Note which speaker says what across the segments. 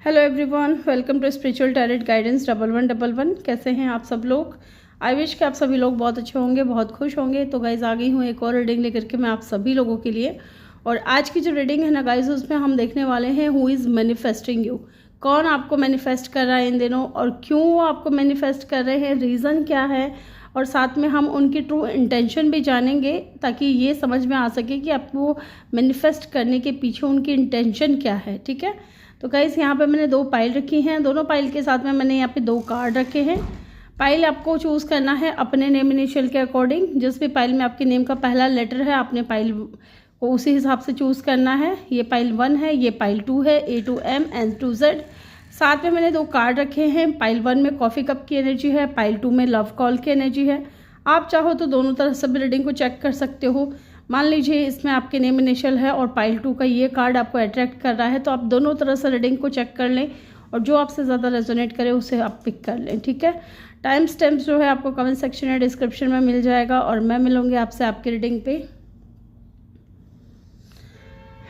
Speaker 1: Hello everyone, welcome to spiritual tarot guidance 1111। कैसे हैं आप सब लोग। आई विश कि आप सभी लोग बहुत अच्छे होंगे, बहुत खुश होंगे। तो गाइज़ आ गई हूँ एक और रीडिंग लेकर के मैं आप सभी लोगों के लिए। और आज की जो रीडिंग है ना गाइज़, उसमें हम देखने वाले हैं हु इज़ मैनिफेस्टिंग यू। कौन आपको मैनिफेस्ट कर रहा है इन दिनों और क्यों वो आपको मैनिफेस्ट कर रहे हैं, रीज़न क्या है। और साथ में हम उनकी ट्रू इंटेंशन भी जानेंगे ताकि ये समझ में आ सके कि आपको मैनिफेस्ट करने के पीछे उनकी इंटेंशन क्या है। ठीक है, तो गाइस यहाँ पे मैंने दो पाइल रखी हैं। दोनों पाइल के साथ में मैंने यहाँ पे दो कार्ड रखे हैं। पाइल आपको चूज़ करना है अपने नेम इनिशियल के अकॉर्डिंग। जिस भी पाइल में आपके नेम का पहला लेटर है, आपने पाइल को उसी हिसाब से चूज़ करना है। ये पाइल 1 है, ये पाइल 2 है, A to M N to Z। साथ में मैंने दो कार्ड रखे हैं। पाइल 1 में कॉफ़ी कप की एनर्जी है, पाइल 2 में लव कॉल की एनर्जी है। आप चाहो तो दोनों तरफ से रीडिंग को चेक कर सकते हो। मान लीजिए इसमें आपके नेम इनिशियल है और पाइल 2 का ये कार्ड आपको अट्रैक्ट कर रहा है, तो आप दोनों तरह से रीडिंग को चेक कर लें और जो आपसे ज़्यादा रेजोनेट करे उसे आप पिक कर लें। ठीक है, टाइम स्टैम्प्स जो है आपको कमेंट सेक्शन या डिस्क्रिप्शन में मिल जाएगा और मैं मिलूंगी आपसे आपकी रीडिंग पे।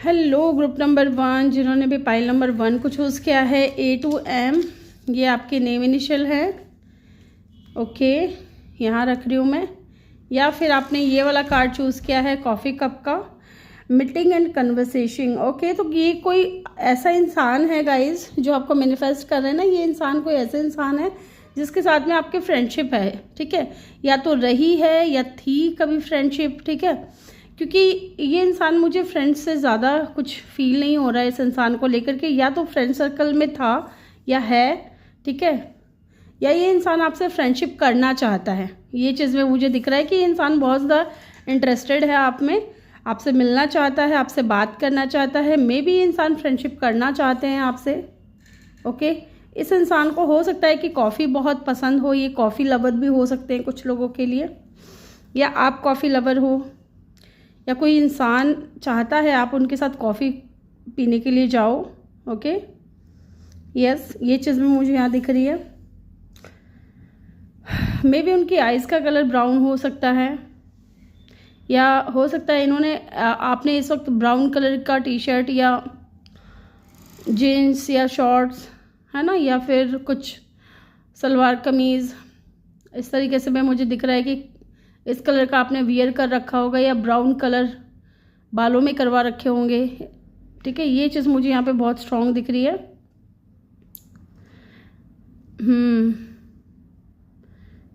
Speaker 1: हेलो ग्रुप नंबर 1, जिन्होंने भी पाइल नंबर 1 को चूज़ किया है, A to M, ये आपके नेम इनिशियल है। ओके, यहाँ रख रही हूँ मैं। या फिर आपने ये वाला कार्ड चूज़ किया है, कॉफ़ी कप का, मीटिंग एंड कन्वर्सेशन। ओके, तो ये कोई ऐसा इंसान है गाइज जो आपको मैनिफेस्ट कर रहे हैं ना। ये इंसान कोई ऐसा इंसान है जिसके साथ में आपकी फ्रेंडशिप है। ठीक है, या तो रही है या थी कभी फ्रेंडशिप। ठीक है, क्योंकि ये इंसान मुझे फ्रेंड से ज़्यादा कुछ फील नहीं हो रहा है इस इंसान को लेकर के। या तो फ्रेंड सर्कल में था या है, ठीक है, या ये इंसान आपसे फ्रेंडशिप करना चाहता है। ये चीज़ में मुझे दिख रहा है कि ये इंसान बहुत ज़्यादा इंटरेस्टेड है आप में, आपसे मिलना चाहता है, आपसे बात करना चाहता है। मे बी ये इंसान फ्रेंडशिप करना चाहते हैं आपसे। ओके, इस इंसान को हो सकता है कि कॉफ़ी बहुत पसंद हो। ये कॉफ़ी लवर भी हो सकते हैं कुछ लोगों के लिए, या आप कॉफ़ी लवर हो, या कोई इंसान चाहता है आप उनके साथ कॉफ़ी पीने के लिए जाओ। ओके, यस, ये चीज़ में मुझे यहाँ दिख रही है। मे बी उनकी आइज़ का कलर ब्राउन हो सकता है, या हो सकता है इन्होंने आपने इस वक्त ब्राउन कलर का टी शर्ट या जीन्स या शॉर्ट्स, है ना, या फिर कुछ सलवार कमीज़, इस तरीके से मैं मुझे दिख रहा है कि इस कलर का आपने वियर कर रखा होगा, या ब्राउन कलर बालों में करवा रखे होंगे। ठीक है, ये चीज़ मुझे यहाँ पे बहुत स्ट्रॉन्ग दिख रही है।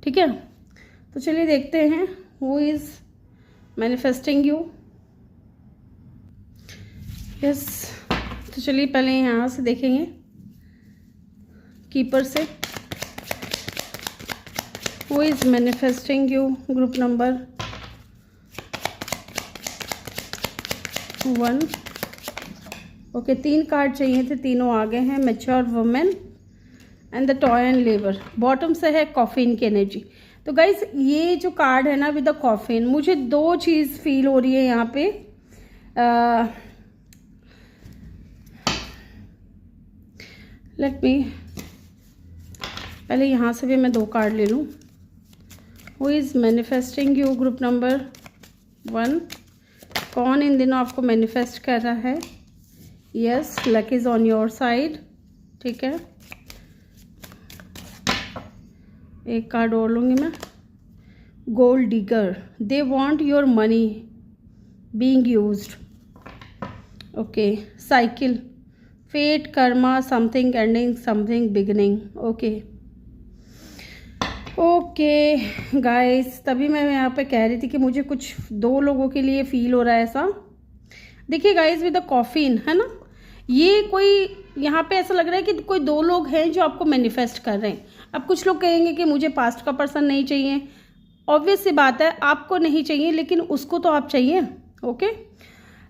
Speaker 1: ठीक है, तो चलिए देखते हैं who is manifesting you. Yes, तो चलिए पहले यहाँ से देखेंगे कीपर से, who is manifesting you group number 1। Okay, 3 card चाहिए थे, तीनों आ गए हैं। Mature women and the toy and labour. Bottom से है कॉफीन की एनर्जी। तो गाइज ये जो कार्ड है ना विद द कॉफीन, मुझे दो चीज़ फील हो रही है यहाँ पे। लेट मी पहले यहाँ से भी मैं दो कार्ड ले लूँ। Who is manifesting you group number 1। कौन इन दिनों आपको मैनिफेस्ट कर रहा है। Yes, luck is on your side. ठीक है, एक कार्ड और लूँगी मैं। Gold digger, they want your money being used. Okay, cycle, fate, karma, something ending, something beginning. Okay okay guys, तभी मैं यहाँ पे कह रही थी कि मुझे कुछ दो लोगों के लिए फील हो रहा है ऐसा। देखिए गाइस, विद द कॉफीन है ना, ये कोई यहाँ पे ऐसा लग रहा है कि कोई दो लोग हैं जो आपको मैनिफेस्ट कर रहे हैं। अब कुछ लोग कहेंगे कि मुझे पास्ट का पर्सन नहीं चाहिए। ऑब्वियस सी बात है, आपको नहीं चाहिए, लेकिन उसको तो आप चाहिए। ओके,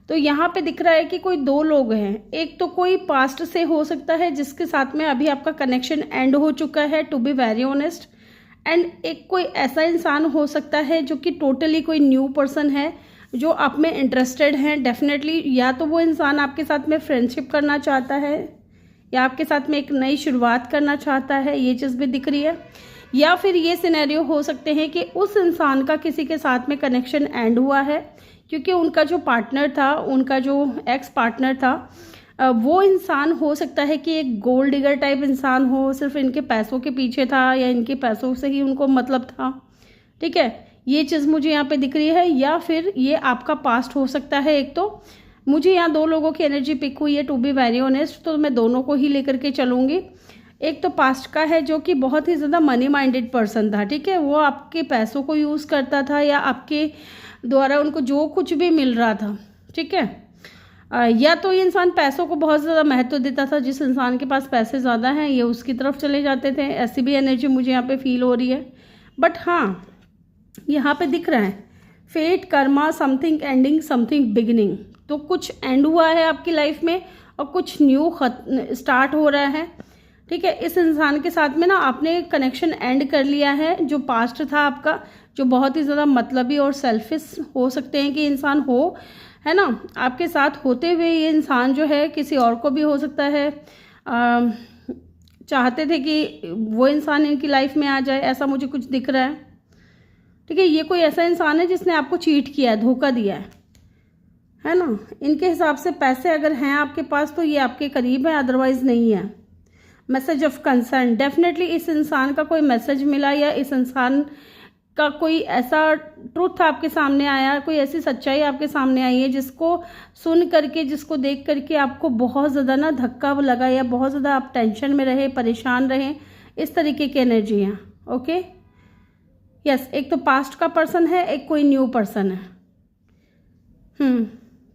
Speaker 1: तो यहाँ पे दिख रहा है कि कोई दो लोग हैं। एक तो कोई पास्ट से हो सकता है जिसके साथ में अभी आपका कनेक्शन एंड हो चुका है, to be very honest. And एक कोई ऐसा इंसान हो सकता है जो कि टोटली कोई न्यू पर्सन है जो आप में इंटरेस्टेड हैं डेफिनेटली। या तो वो इंसान आपके साथ में फ्रेंडशिप करना चाहता है, या आपके साथ में एक नई शुरुआत करना चाहता है, ये चीज़ भी दिख रही है। या फिर ये सिनेरियो हो सकते हैं कि उस इंसान का किसी के साथ में कनेक्शन एंड हुआ है, क्योंकि उनका जो पार्टनर था, उनका जो एक्स पार्टनर था, वो इंसान हो सकता है कि एक गोल्ड डिगर टाइप इंसान हो, सिर्फ इनके पैसों के पीछे था या इनके पैसों से ही उनको मतलब था। ठीक है, ये चीज़ मुझे यहाँ पे दिख रही है। या फिर ये आपका पास्ट हो सकता है। एक तो मुझे यहाँ दो लोगों की एनर्जी पिक हुई है, टू बी वेरी ऑनेस्ट, तो मैं दोनों को ही लेकर के चलूँगी। एक तो पास्ट का है जो कि बहुत ही ज़्यादा मनी माइंडेड पर्सन था। ठीक है, वो आपके पैसों को यूज़ करता था या आपके द्वारा उनको जो कुछ भी मिल रहा था। ठीक है, या तो ये इंसान पैसों को बहुत ज़्यादा महत्व देता था, जिस इंसान के पास पैसे ज़्यादा हैं ये उसकी तरफ चले जाते थे। ऐसी भी एनर्जी मुझे यहाँ पे फील हो रही है। बट हाँ, यहाँ पे दिख रहा है fate, karma, something ending, something beginning. तो कुछ एंड हुआ है आपकी लाइफ में और कुछ न्यू स्टार्ट हो रहा है। ठीक है, इस इंसान के साथ में ना आपने कनेक्शन एंड कर लिया है। जो पास्ट था आपका, जो बहुत ही ज़्यादा मतलबी और सेल्फिश हो सकते हैं कि इंसान हो, है ना, आपके साथ होते हुए ये इंसान जो है किसी और को भी हो सकता है चाहते थे कि वो इंसान इनकी लाइफ में आ जाए, ऐसा मुझे कुछ दिख रहा है। ठीक है, ये कोई ऐसा इंसान है जिसने आपको चीट किया है, धोखा दिया है ना। इनके हिसाब से पैसे अगर हैं आपके पास तो ये आपके करीब है, अदरवाइज नहीं है। मैसेज ऑफ कंसर्न, डेफिनेटली इस इंसान का कोई मैसेज मिला या इस इंसान का कोई ऐसा ट्रूथ आपके सामने आया, कोई ऐसी सच्चाई आपके सामने आई है जिसको सुन करके, जिसको देख करके आपको बहुत ज़्यादा ना धक्का लगा या बहुत ज़्यादा आप टेंशन में रहे, परेशान रहे। इस तरीके की एनर्जी है। ओके, यस, एक तो पास्ट का पर्सन है, एक कोई न्यू पर्सन है।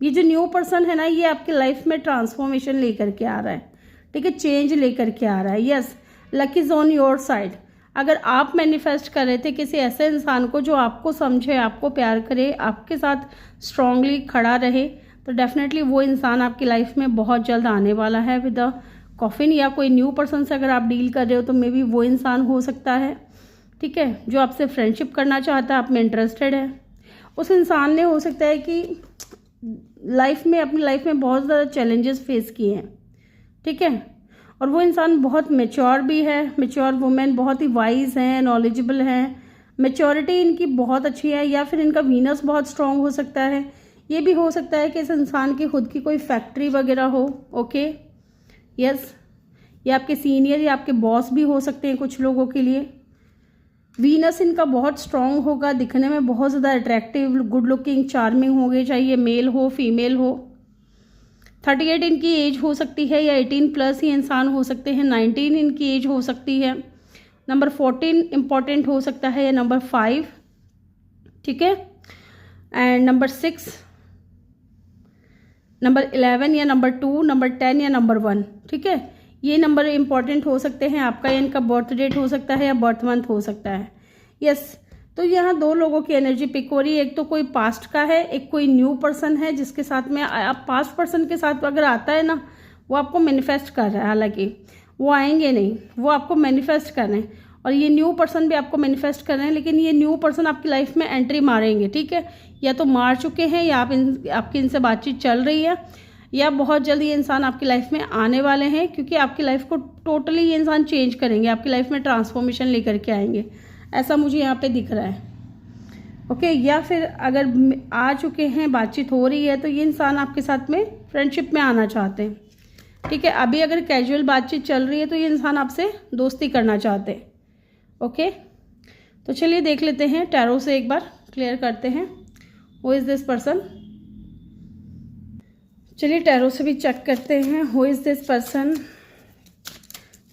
Speaker 1: ये जो न्यू पर्सन है ना, ये आपकी लाइफ में ट्रांसफॉर्मेशन लेकर के आ रहा है। ठीक है, चेंज लेकर के आ रहा है। Yes, luck is on your side. अगर आप मैनिफेस्ट कर रहे थे किसी ऐसे इंसान को जो आपको समझे, आपको प्यार करे, आपके साथ स्ट्रांगली खड़ा रहे, तो डेफिनेटली वो इंसान आपकी लाइफ में बहुत जल्द आने वाला है विद अ कॉफिन। या कोई न्यू पर्सन से अगर आप डील कर रहे हो तो मे बी वो इंसान हो सकता है। ठीक है, जो आपसे फ्रेंडशिप करना चाहता है, आप में इंटरेस्टेड है। उस इंसान ने हो सकता है कि लाइफ में, अपनी लाइफ में बहुत ज़्यादा चैलेंजेस फेस किए हैं। ठीक है, और वो इंसान बहुत मेच्योर भी है, मेच्योर वुमेन, बहुत ही वाइज हैं, नॉलेजेबल हैं, मेच्योरिटी इनकी बहुत अच्छी है। या फिर इनका वीनस बहुत स्ट्रांग हो सकता है। ये भी हो सकता है कि इस इंसान की खुद की कोई फैक्ट्री वगैरह हो। ओके, यस, ये आपके सीनियर या आपके बॉस भी हो सकते हैं कुछ लोगों के लिए। वीनस इनका बहुत स्ट्रांग होगा, दिखने में बहुत ज़्यादा अट्रैक्टिव, गुड लुकिंग, चार्मिंग होंगे, चाहे ये मेल हो फीमेल हो। 38 इनकी एज हो सकती है या 18 प्लस ही इंसान हो सकते हैं। 19 इनकी एज हो सकती है। नंबर 14 इम्पॉर्टेंट हो सकता है या नंबर 5। ठीक है, एंड नंबर 6, नंबर 11 या नंबर 2, नंबर 10 या नंबर 1। ठीक है, ये नंबर इम्पॉर्टेंट हो सकते हैं आपका, या इनका बर्थ डेट हो सकता है या बर्थ मंथ हो सकता है। यस, तो यहाँ दो लोगों की एनर्जी पिक हो रही है। एक तो कोई पास्ट का है, एक कोई न्यू पर्सन है जिसके साथ में आप, पास्ट पर्सन के साथ अगर आता है ना, वो आपको मैनिफेस्ट कर रहा है। हालांकि वो आएंगे नहीं, वो आपको मैनिफेस्ट कर रहे हैं। और ये न्यू पर्सन भी आपको मैनिफेस्ट कर रहे हैं, लेकिन ये न्यू पर्सन आपकी लाइफ में एंट्री मारेंगे। ठीक है, या तो मार चुके हैं या आपकी इनसे बातचीत चल रही है, या बहुत जल्द ये इंसान आपकी लाइफ में आने वाले हैं, क्योंकि आपकी लाइफ को टोटली ये इंसान चेंज करेंगे, आपकी लाइफ में ट्रांसफॉर्मेशन लेकर के आएंगे। ऐसा मुझे यहाँ पे दिख रहा है। ओके, या फिर अगर आ चुके हैं, बातचीत हो रही है, तो ये इंसान आपके साथ में फ्रेंडशिप में आना चाहते हैं। ठीक है, अभी अगर कैजुअल बातचीत चल रही है तो ये इंसान आपसे दोस्ती करना चाहते हैं। ओके, तो चलिए देख लेते हैं, टैरो से एक बार क्लियर करते हैं हु इज़ दिस पर्सन। चलिए टैरो से भी चेक करते हैं हु इज़ दिस पर्सन।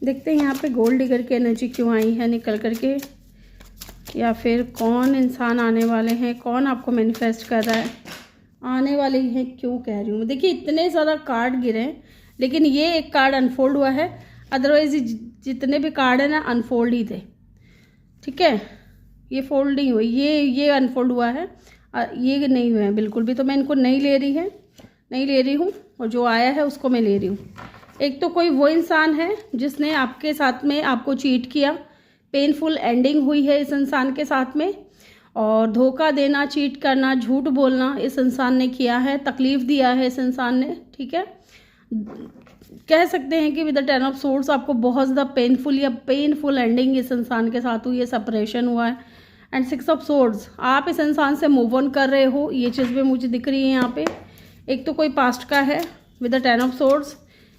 Speaker 1: देखते हैं यहाँ पे गोल्ड डिगर की एनर्जी क्यों आई है निकल करके, या फिर कौन इंसान आने वाले हैं, कौन आपको मैनिफेस्ट कर रहा है, आने वाले हैं क्यों कह रही हूँ। देखिए इतने ज़्यादा कार्ड गिरे हैं, लेकिन ये एक कार्ड अनफोल्ड हुआ है, अदरवाइज जितने भी कार्ड हैं ना अनफोल्ड ही थे। ठीक है, ये फोल्ड नहीं हुई, ये अनफोल्ड हुआ है, ये नहीं हुए हैं बिल्कुल भी। तो मैं इनको नहीं ले रही हूँ, और जो आया है उसको मैं ले रही हूँ। एक तो कोई वो इंसान है जिसने आपके साथ में आपको चीट किया, पेनफुल एंडिंग हुई है इस इंसान के साथ में, और धोखा देना, चीट करना, झूठ बोलना इस इंसान ने किया है, तकलीफ़ दिया है इस इंसान ने। ठीक है, कह सकते हैं कि विद द 10 ऑफ सोर्ड्स आपको बहुत ज़्यादा पेनफुल एंडिंग इस इंसान के साथ हुई है, सेपरेशन हुआ है। एंड 6 ऑफ सोर्ड्स, आप इस इंसान से मूव ऑन कर रहे हो, ये चीज़ भी मुझे दिख रही है यहाँ पे। एक तो कोई पास्ट का है, विद द 10 ऑफ सोर्ड्स,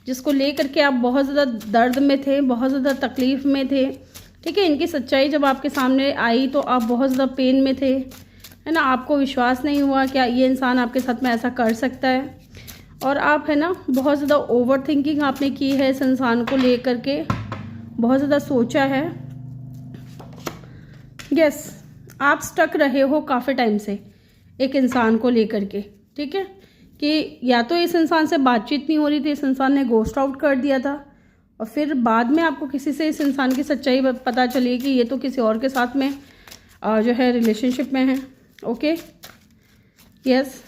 Speaker 1: जिसको लेकर के आप बहुत ज़्यादा दर्द में थे, बहुत ज़्यादा तकलीफ़ में थे, ठीक है। इनकी सच्चाई जब आपके सामने आई तो आप बहुत ज़्यादा पेन में थे, है ना। आपको विश्वास नहीं हुआ क्या ये इंसान आपके साथ में ऐसा कर सकता है, और आप है ना बहुत ज़्यादा ओवर थिंकिंग आपने की है इस इंसान को लेकर के, बहुत ज़्यादा सोचा है। यस, आप स्टक रहे हो काफ़ी टाइम से एक इंसान को लेकर के, ठीक है, कि या तो इस इंसान से बातचीत नहीं हो रही थी, इस इंसान ने गोस्ट आउट कर दिया था, और फिर बाद में आपको किसी से इस इंसान की सच्चाई पता चली कि ये तो किसी और के साथ में जो है रिलेशनशिप में है। Okay, yes,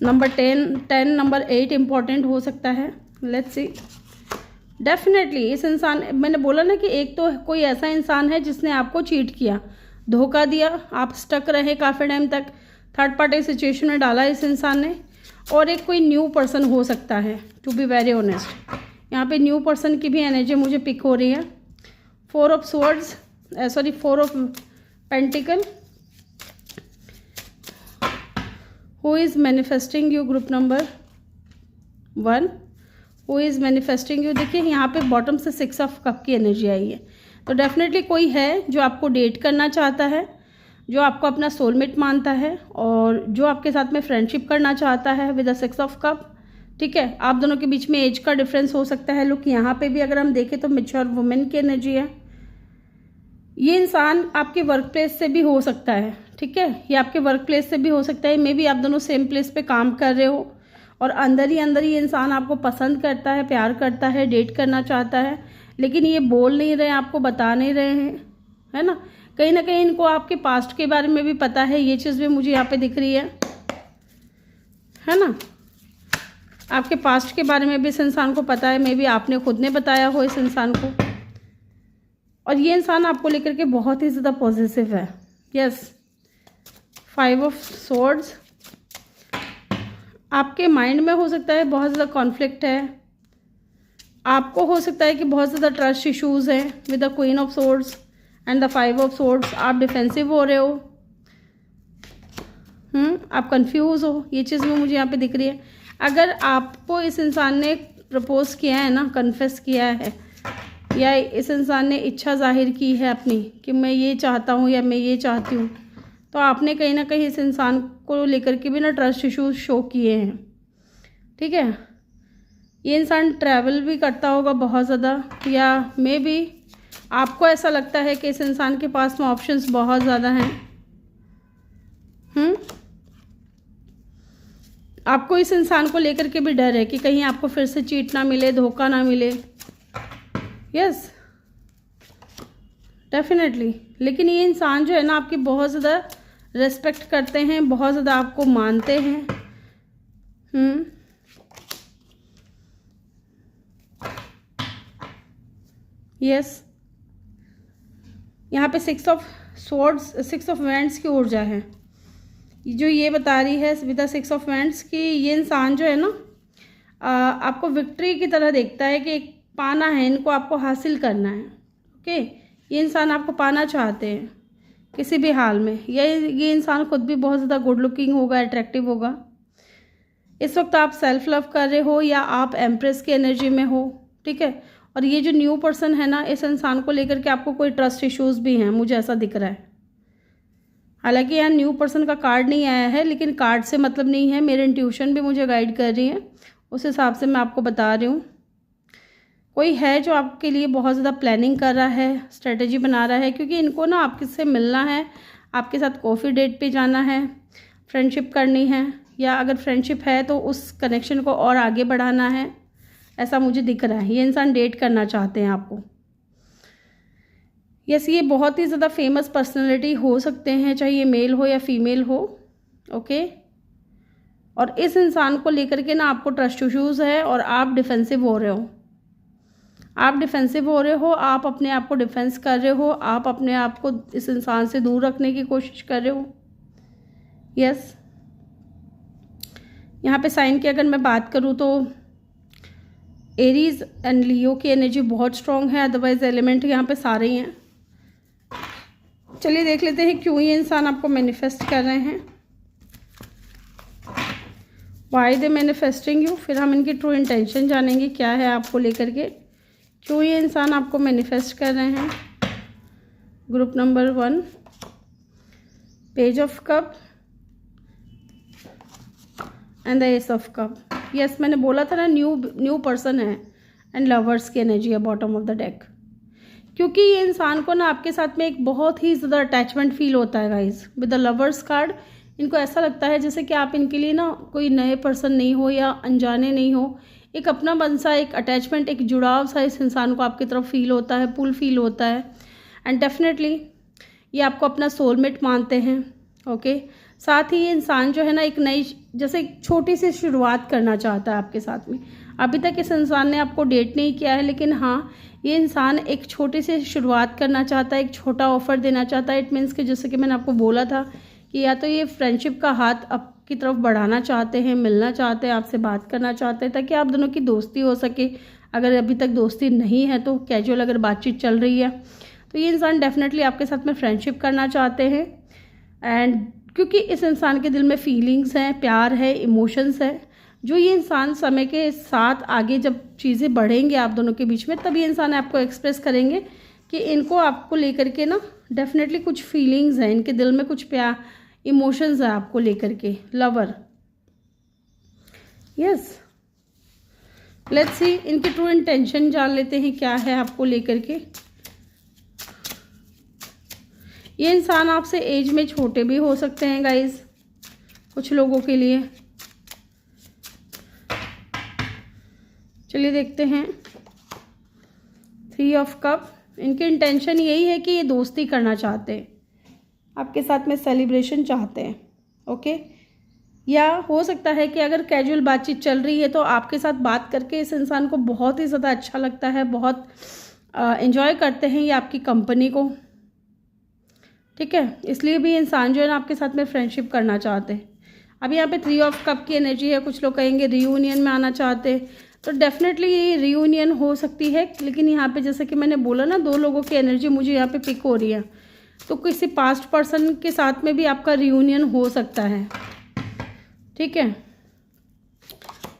Speaker 1: number 10 number 8 important हो सकता है। लेट्स सी, डेफिनेटली इस इंसान, मैंने बोला ना कि एक तो कोई ऐसा इंसान है जिसने आपको चीट किया, धोखा दिया, आप स्टक रहे काफ़ी टाइम तक, थर्ड पार्टी सिचुएशन में डाला इस इंसान ने, और एक कोई न्यू पर्सन हो सकता है, टू बी वेरी ऑनेस्ट। यहाँ पे न्यू पर्सन की भी एनर्जी मुझे पिक हो रही है। 4 of swords, 4 of pentacle. Who is manifesting you, group number 1, who is manifesting you. देखिए यहाँ पे बॉटम से 6 ऑफ कप की एनर्जी आई है, तो डेफिनेटली कोई है जो आपको डेट करना चाहता है, जो आपको अपना सोलमेट मानता है, और जो आपके साथ में फ्रेंडशिप करना चाहता है विद द 6 ऑफ कप, ठीक है। आप दोनों के बीच में एज का डिफरेंस हो सकता है। लुक यहाँ पे भी अगर हम देखें तो मैच्योर वुमेन की एनर्जी है। ये इंसान आपके वर्क प्लेस से भी हो सकता है, ठीक है, ये आपके वर्क प्लेस से भी हो सकता है। मे बी आप दोनों सेम प्लेस पे काम कर रहे हो, और अंदर ही अंदर ये इंसान आपको पसंद करता है, प्यार करता है, डेट करना चाहता है, लेकिन ये बोल नहीं रहे, आपको बता नहीं रहे हैं, है ना। कहीं ना कहीं इनको आपके पास्ट के बारे में भी पता है, ये चीज़ भी मुझे यहाँ पे दिख रही है ना। आपके पास्ट के बारे में भी इस इंसान को पता है, मे बी आपने खुद ने बताया हो इस इंसान को, और ये इंसान आपको लेकर के बहुत ही ज़्यादा पॉजिटिव है। Yes, 5 of swords. आपके माइंड में हो सकता है बहुत ज़्यादा कॉन्फ्लिक्ट है, आपको हो सकता है कि बहुत ज़्यादा ट्रस्ट इश्यूज़ हैं with the queen of swords and the 5 of swords. आप डिफेंसिव हो रहे हो, आप कंफ्यूज हो, ये चीज़ में मुझे यहाँ पे दिख रही है। अगर आपको इस इंसान ने प्रपोज किया है ना, कन्फेस किया है, या इस इंसान ने इच्छा जाहिर की है अपनी कि मैं ये चाहता हूँ या मैं ये चाहती हूँ, तो आपने कहीं ना कहीं इस इंसान को लेकर के भी ना ट्रस्ट इश्यूज शो किए हैं, ठीक है। ये इंसान ट्रैवल भी करता होगा बहुत ज़्यादा, या मे बी आपको ऐसा लगता है कि इस इंसान के पास में ऑप्शंस बहुत ज़्यादा हैं। आपको इस इंसान को लेकर के भी डर है कि कहीं आपको फिर से चीट ना मिले, धोखा ना मिले। Yes, definitely. लेकिन ये इंसान जो है ना आपकी बहुत ज़्यादा रेस्पेक्ट करते हैं, बहुत ज़्यादा आपको मानते हैं। यस, यहाँ पे 6 ऑफ स्वॉर्ड्स, 6 ऑफ वैंड्स की ऊर्जा है जो ये बता रही है विद द 6 ऑफ वैंड्स कि ये इंसान जो है ना आपको विक्ट्री की तरह देखता है कि एक पाना है, इनको आपको हासिल करना है। ओके, ये इंसान आपको पाना चाहते हैं किसी भी हाल में। ये इंसान खुद भी बहुत ज़्यादा गुड लुकिंग होगा, अट्रैक्टिव होगा। इस वक्त आप सेल्फ लव कर रहे हो या आप एम्प्रेस की एनर्जी में हो, ठीक है। और ये जो न्यू पर्सन है ना, इस इंसान को लेकर के आपको कोई ट्रस्ट इश्यूज़ भी हैं, मुझे ऐसा दिख रहा है। हालांकि यहाँ न्यू पर्सन का कार्ड नहीं आया है, लेकिन कार्ड से मतलब नहीं है, मेरे इंट्यूशन भी मुझे गाइड कर रही है, उस हिसाब से मैं आपको बता रही हूँ। कोई है जो आपके लिए बहुत ज़्यादा प्लानिंग कर रहा है, स्ट्रेटजी बना रहा है, क्योंकि इनको ना आपसे मिलना है, आपके साथ कॉफ़ी डेट पे जाना है, फ्रेंडशिप करनी है, या अगर फ्रेंडशिप है तो उस कनेक्शन को और आगे बढ़ाना है, ऐसा मुझे दिख रहा है। ये इंसान डेट करना चाहते हैं आपको। यस, ये बहुत ही ज़्यादा फेमस पर्सनैलिटी हो सकते हैं, चाहे ये मेल हो या फीमेल हो। ओके, और इस इंसान को लेकर के ना आपको ट्रस्ट इश्यूज़ है और आप डिफेंसिव हो रहे हो। आप डिफेंसिव हो रहे हो, आप अपने आप को डिफेंस कर रहे हो, आप अपने आप को इस इंसान से दूर रखने की कोशिश कर रहे हो। यस, यहाँ पे साइन की अगर मैं बात करूँ तो एरीज एंड लियो की एनर्जी बहुत स्ट्रॉन्ग है, अदरवाइज एलिमेंट यहाँ पे सारे ही हैं। चलिए देख लेते हैं क्यों ये इंसान आपको मैनिफेस्ट कर रहे हैं। Why they manifesting you. फिर हम इनकी ट्रू इंटेंशन जानेंगे, क्या है आपको लेकर के, क्यों ये इंसान आपको मैनिफेस्ट कर रहे हैं। Group number 1, page of cup and the S of cup. Yes, मैंने बोला था ना, न्यू पर्सन है एंड लवर्स की एनर्जी है बॉटम ऑफ द डेक। क्योंकि ये इंसान को ना आपके साथ में एक बहुत ही ज़्यादा अटैचमेंट फील होता है guys. With the lovers card इनको ऐसा लगता है जैसे कि आप इनके लिए ना कोई नए पर्सन नहीं हो या अनजाने नहीं हो। एक अपनापन सा, एक अटैचमेंट, एक जुड़ाव सा इस इंसान को आपकी तरफ फील होता है, पुल फील होता है। एंड डेफिनेटली ये आपको अपना सोलमेट मानते हैं। ओके, साथ ही ये इंसान जो है ना एक नई, जैसे एक छोटी सी शुरुआत करना चाहता है आपके साथ में। अभी तक इस इंसान ने आपको डेट नहीं किया है, लेकिन हाँ, ये इंसान एक छोटी सी शुरुआत करना चाहता है, एक छोटा ऑफर देना चाहता है। इट मीन्स कि जैसे कि मैंने आपको बोला था कि या तो ये फ्रेंडशिप का हाथ आपकी तरफ बढ़ाना चाहते हैं, मिलना चाहते हैं, आपसे बात करना चाहते हैं, ताकि आप दोनों की दोस्ती हो सके। अगर अभी तक दोस्ती नहीं है तो कैजुअल अगर बातचीत चल रही है तो ये इंसान डेफिनेटली आपके साथ में फ्रेंडशिप करना चाहते हैं। एंड क्योंकि इस इंसान के दिल में फीलिंग्स हैं, प्यार है, इमोशंस है, जो ये इंसान समय के साथ आगे जब चीज़ें बढ़ेंगे आप दोनों के बीच में, तब ये इंसान आपको एक्सप्रेस करेंगे कि इनको आपको लेकर के ना डेफिनेटली कुछ फीलिंग्स हैं, इनके दिल में कुछ प्यार, इमोशंस है आपको लेकर के। लवर, यस, लेट्स सी इनकी ट्रू इंटेंशन जान लेते हैं, क्या है आपको लेकर के। ये इंसान आपसे एज में छोटे भी हो सकते हैं गाइज, कुछ लोगों के लिए। चलिए देखते हैं। 3 ऑफ कप, इनकी इंटेंशन यही है कि ये दोस्ती करना चाहते हैं, आपके साथ में सेलिब्रेशन चाहते हैं। ओके, या हो सकता है कि अगर कैजुअल बातचीत चल रही है तो आपके साथ बात करके इस इंसान को बहुत ही ज़्यादा अच्छा लगता है, बहुत एंजॉय करते हैं ये आपकी कंपनी को। ठीक है, इसलिए भी इंसान जो है ना आपके साथ में फ्रेंडशिप करना चाहते हैं। अब यहाँ पे 3 ऑफ कप की एनर्जी है, कुछ लोग कहेंगे रियूनियन में आना चाहते हैं, तो डेफिनेटली ये रियूनियन हो सकती है। लेकिन यहाँ पे जैसे कि मैंने बोला ना, 2 लोगों की एनर्जी मुझे यहाँ पे पिक हो रही है, तो किसी पास्ट पर्सन के साथ में भी आपका रियूनियन हो सकता है। ठीक है,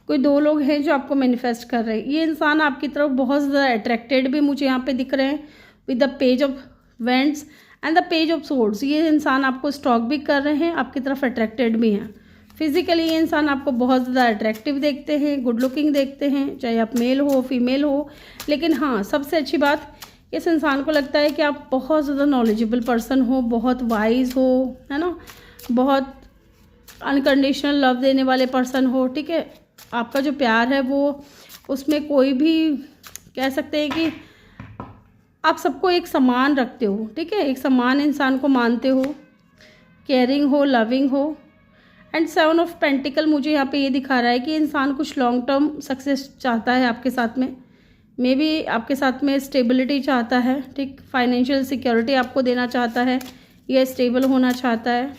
Speaker 1: कोई 2 लोग हैं जो आपको मैनिफेस्ट कर रहे हैं। ये इंसान आपकी तरफ बहुत ज़्यादा अट्रैक्टेड भी मुझे यहाँ पे दिख रहे हैं with the page of vends and the page of swords. ये इंसान आपको स्टॉक भी कर रहे हैं, आपकी तरफ अट्रैक्टेड भी हैं। फिजिकली ये इंसान आपको बहुत ज़्यादा अट्रैक्टिव देखते हैं, गुड लुकिंग देखते हैं, चाहे आप मेल हो फीमेल हो। लेकिन हाँ, सबसे अच्छी बात, इस इंसान को लगता है कि आप बहुत ज़्यादा नॉलेजेबल पर्सन हो, बहुत वाइज हो, है ना, बहुत अनकंडीशनल लव देने वाले पर्सन हो। ठीक है, आपका जो प्यार है वो, उसमें कोई भी कह सकते हैं कि आप सबको एक समान रखते हो। ठीक है, एक समान इंसान को मानते हो, केयरिंग हो, लविंग हो। एंड 7 ऑफ पेंटिकल मुझे यहाँ पे ये दिखा रहा है कि इंसान कुछ लॉन्ग टर्म सक्सेस चाहता है आपके साथ में, मे बी आपके साथ में स्टेबिलिटी चाहता है। ठीक, फाइनेंशियल सिक्योरिटी आपको देना चाहता है, या स्टेबल होना चाहता है।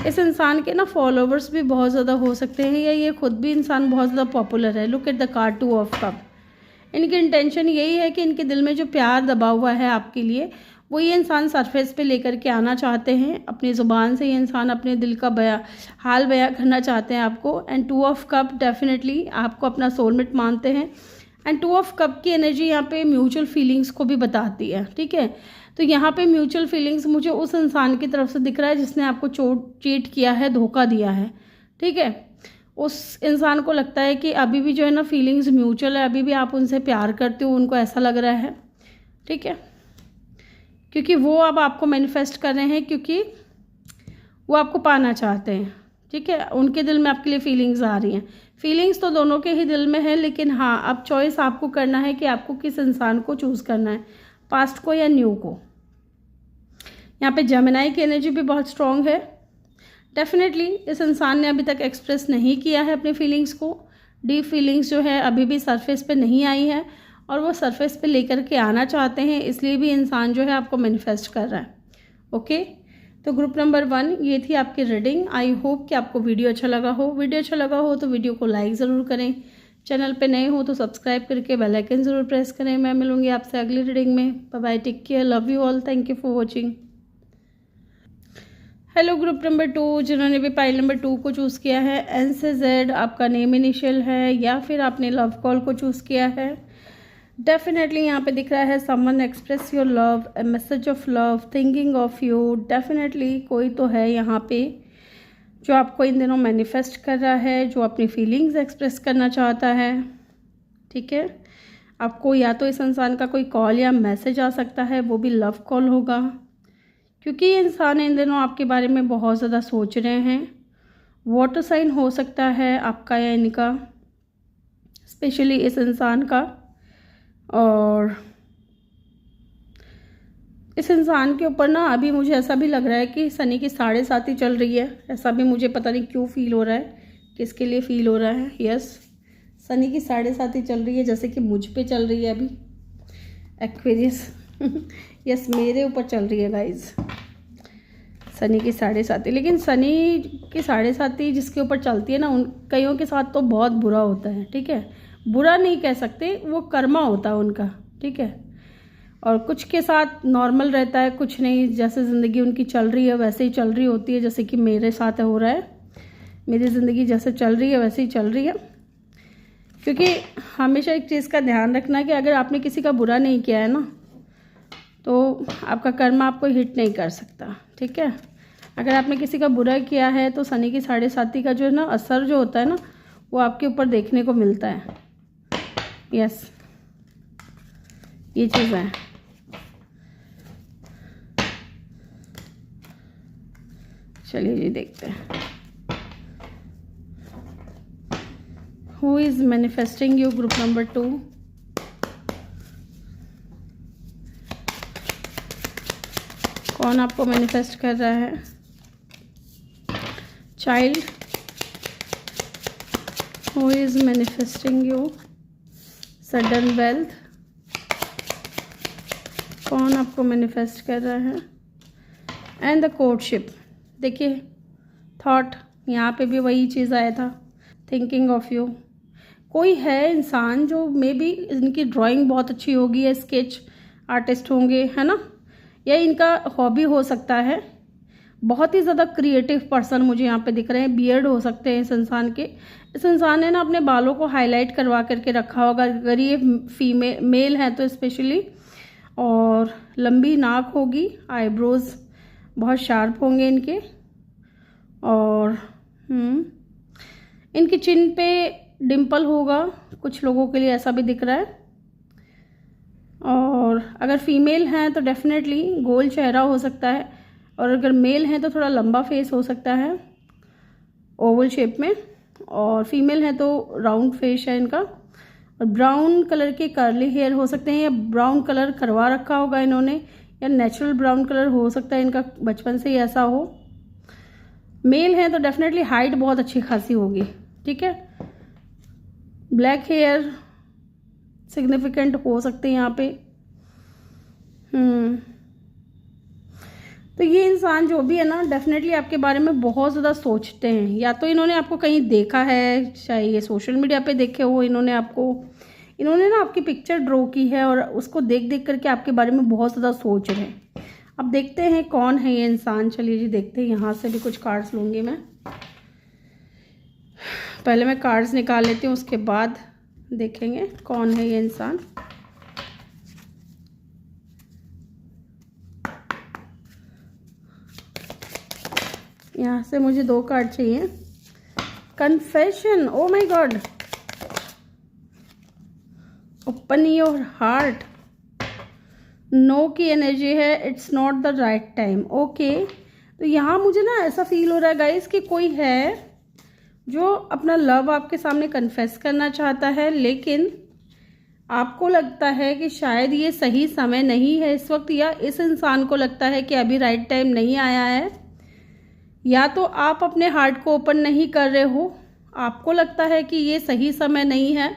Speaker 1: इस इंसान के ना फॉलोवर्स भी बहुत ज़्यादा हो सकते हैं, या ये खुद भी इंसान बहुत ज़्यादा पॉपुलर है। Look at the card 2 of cup. इनकी इंटेंशन यही है कि इनके दिल में जो प्यार दबा हुआ है आपके लिए, वो ये इंसान सरफेस पे लेकर के आना चाहते हैं। अपनी ज़ुबान से ये इंसान अपने दिल का हाल बयां करना चाहते हैं आपको। एंड 2 ऑफ कप डेफिनेटली आपको अपना सोलमेट मानते हैं। एंड 2 ऑफ कप की एनर्जी यहाँ पे म्यूचुअल फीलिंग्स को भी बताती है। ठीक है, तो यहाँ पे म्यूचुअल फीलिंग्स मुझे उस इंसान की तरफ से दिख रहा है जिसने आपको चीट किया है, धोखा दिया है। ठीक है, उस इंसान को लगता है कि अभी भी जो है ना फीलिंग्स म्यूचुअल है, अभी भी आप उनसे प्यार करते हो, उनको ऐसा लग रहा है। ठीक है, क्योंकि वो अब आपको मैनिफेस्ट कर रहे हैं, क्योंकि वो आपको पाना चाहते हैं। ठीक है, उनके दिल में आपके लिए फीलिंग्स आ रही हैं। फीलिंग्स तो दोनों के ही दिल में है, लेकिन हाँ, अब चॉइस आपको करना है कि आपको किस इंसान को चूज़ करना है, पास्ट को या न्यू को। यहाँ पे जेमिनी की एनर्जी भी बहुत स्ट्रॉन्ग है। डेफिनेटली इस इंसान ने अभी तक एक्सप्रेस नहीं किया है अपनी फीलिंग्स को। डीप फीलिंग्स जो है अभी भी सरफेस पे नहीं आई है, और वो सरफेस पे लेकर के आना चाहते हैं, इसलिए भी इंसान जो है आपको मैनिफेस्ट कर रहा है। ओके, तो ग्रुप नंबर 1 ये थी आपकी रीडिंग। आई होप कि आपको वीडियो अच्छा लगा हो। वीडियो अच्छा लगा हो तो वीडियो को लाइक ज़रूर करें, चैनल पे नए हो तो सब्सक्राइब करके बेल आइकन ज़रूर प्रेस करें। मैं मिलूँगी आपसे अगली रीडिंग में। Bye bye, take care, love you all, thank you for watching. Hello group number 2, जिन्होंने भी पाइल नंबर 2 को चूज़ किया है, एन से जेड आपका नेम इनिशियल है या फिर आपने लव कॉल को चूज़ किया है, डेफिनेटली यहाँ पे दिख रहा है someone express your love, a message of love, thinking of you. Definitely कोई तो है यहाँ पे जो आपको इन दिनों मैनिफेस्ट कर रहा है, जो अपनी फीलिंग्स एक्सप्रेस करना चाहता है। ठीक है, आपको या तो इस इंसान का कोई कॉल या मैसेज आ सकता है, वो भी लव कॉल होगा, क्योंकि ये इंसान इन दिनों आपके बारे में बहुत ज़्यादा सोच रहे हैं। वाटर साइन हो सकता है आपका या इनका, स्पेशली इस इंसान का। और इस इंसान के ऊपर ना अभी मुझे ऐसा भी लग रहा है कि शनि की 7.5 चल रही है। ऐसा भी मुझे पता नहीं क्यों फील हो रहा है, किसके लिए फील हो रहा है। यस, शनि की 7.5 चल रही है, जैसे कि मुझ पे चल रही है अभी एक्वेरियस। यस, मेरे ऊपर चल रही है गाइज शनि की 7.5। लेकिन शनि की 7.5 जिसके ऊपर चलती है ना, उन कईयों के साथ तो बहुत बुरा होता है। ठीक है, बुरा नहीं कह सकते, वो कर्मा होता है उनका। ठीक है, और कुछ के साथ नॉर्मल रहता है, कुछ नहीं। जैसे ज़िंदगी उनकी चल रही है वैसे ही चल रही होती है, जैसे कि मेरे साथ हो रहा है। मेरी ज़िंदगी जैसे चल रही है वैसे ही चल रही है। क्योंकि हमेशा एक चीज़ का ध्यान रखना कि अगर आपने किसी का बुरा नहीं किया है ना, तो आपका कर्म आपको हिट नहीं कर सकता। ठीक है, अगर आपने किसी का बुरा किया है तो शनि की 7.5 का जो है ना असर जो होता है ना, वो आपके ऊपर देखने को मिलता है। यस, ये चीज़ है। चलिए जी देखते हैं, who is manifesting you group number 2। कौन आपको मैनिफेस्ट कर रहा है? Child, who is manifesting you sudden wealth. कौन आपको मैनिफेस्ट कर रहा है? And the courtship. देखिए, थॉट, यहाँ पे भी वही चीज़ आया था, थिंकिंग ऑफ यू। कोई है इंसान जो मे बी इनकी ड्राइंग बहुत अच्छी होगी, या स्केच आर्टिस्ट होंगे, है ना, या इनका हॉबी हो सकता है। बहुत ही ज़्यादा क्रिएटिव पर्सन मुझे यहाँ पे दिख रहे हैं। बियर्ड हो सकते हैं इस इंसान के। इस इंसान ने ना अपने बालों को हाईलाइट करवा करके रखा होगा, अगर ये मेल है तो स्पेशली। और लंबी नाक होगी, आईब्रोज बहुत शार्प होंगे इनके, और इनकी चिन पे डिम्पल होगा, कुछ लोगों के लिए ऐसा भी दिख रहा है। और अगर फीमेल हैं तो डेफिनेटली गोल चेहरा हो सकता है, और अगर मेल हैं तो थोड़ा लंबा फेस हो सकता है ओवल शेप में, और फीमेल हैं तो राउंड फेस है इनका। और ब्राउन कलर के कर्ली हेयर हो सकते हैं, या ब्राउन कलर करवा रखा होगा इन्होंने, या नेचुरल ब्राउन कलर हो सकता है इनका, बचपन से ही ऐसा हो। मेल हैं तो डेफिनेटली हाइट बहुत अच्छी खासी होगी। ठीक है, ब्लैक हेयर सिग्निफिकेंट हो सकते हैं यहाँ पे। तो ये इंसान जो भी है ना, डेफिनेटली आपके बारे में बहुत ज़्यादा सोचते हैं। या तो इन्होंने आपको कहीं देखा है, चाहे ये सोशल मीडिया पे देखे हो इन्होंने ना आपकी पिक्चर ड्रॉ की है, और उसको देख देख करके आपके बारे में बहुत ज़्यादा सोच रहे हैं। अब देखते हैं कौन है ये इंसान। चलिए जी देखते हैं, यहाँ से भी कुछ कार्ड्स लूँगी मैं। पहले मैं कार्ड्स निकाल लेती हूँ, उसके बाद देखेंगे कौन है ये इंसान। यहाँ से मुझे 2 कार्ड चाहिए। Confession, oh my god, open your heart, no की एनर्जी है, it's not the right time. Okay, तो यहाँ मुझे ना ऐसा फील हो रहा है गाइस कि कोई है जो अपना लव आपके सामने कन्फेस करना चाहता है, लेकिन आपको लगता है कि शायद ये सही समय नहीं है इस वक्त, या इस इंसान को लगता है कि अभी राइट टाइम नहीं आया है, या तो आप अपने हार्ट को ओपन नहीं कर रहे हो, आपको लगता है कि ये सही समय नहीं है,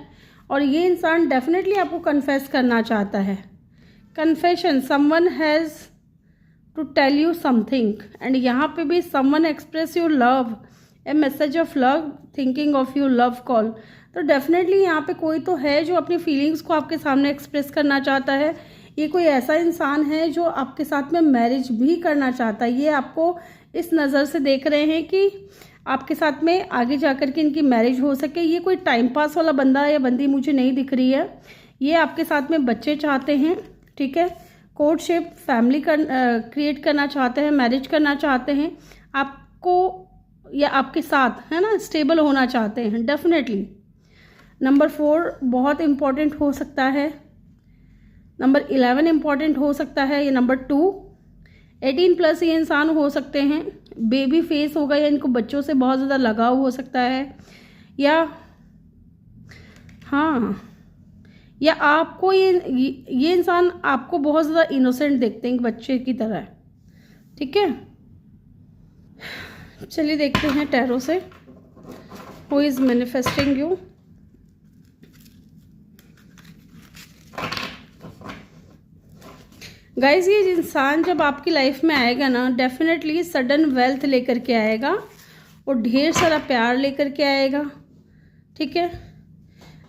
Speaker 1: और ये इंसान डेफिनेटली आपको कन्फेस करना चाहता है। Confession, someone has to tell you something, and यहाँ पे भी someone express your love, a message of love, thinking of you, love call. तो डेफिनेटली यहाँ पे कोई तो है जो अपनी फीलिंग्स को आपके सामने एक्सप्रेस करना चाहता है। ये कोई ऐसा इंसान है जो आपके साथ में मैरिज भी करना चाहता है। ये आपको इस नज़र से देख रहे हैं कि आपके साथ में आगे जाकर के इनकी मैरिज हो सके। ये कोई टाइम पास वाला बंदा या बंदी मुझे नहीं दिख रही है। ये आपके साथ में बच्चे चाहते हैं, ठीक है, कोर्टशिप फैमिली क्रिएट करना चाहते हैं, मैरिज करना चाहते हैं, आपको या आपके साथ, है ना, स्टेबल होना चाहते हैं डेफिनेटली। नंबर 4 बहुत इम्पॉर्टेंट हो सकता है, नंबर 11 इम्पॉर्टेंट हो सकता है, ये नंबर 2 18+ ये इंसान हो सकते हैं, बेबी फेस होगा या इनको बच्चों से बहुत ज़्यादा लगाव हो सकता है, या हाँ, या आपको ये इंसान आपको बहुत ज़्यादा इनोसेंट देखते हैं, बच्चे की तरह, ठीक है। चलिए देखते हैं टैरो से, who is manifesting you. Guys ये इंसान जब आपकी लाइफ में आएगा ना, डेफिनेटली सडन वेल्थ लेकर के आएगा और ढेर सारा प्यार लेकर के आएगा, ठीक है।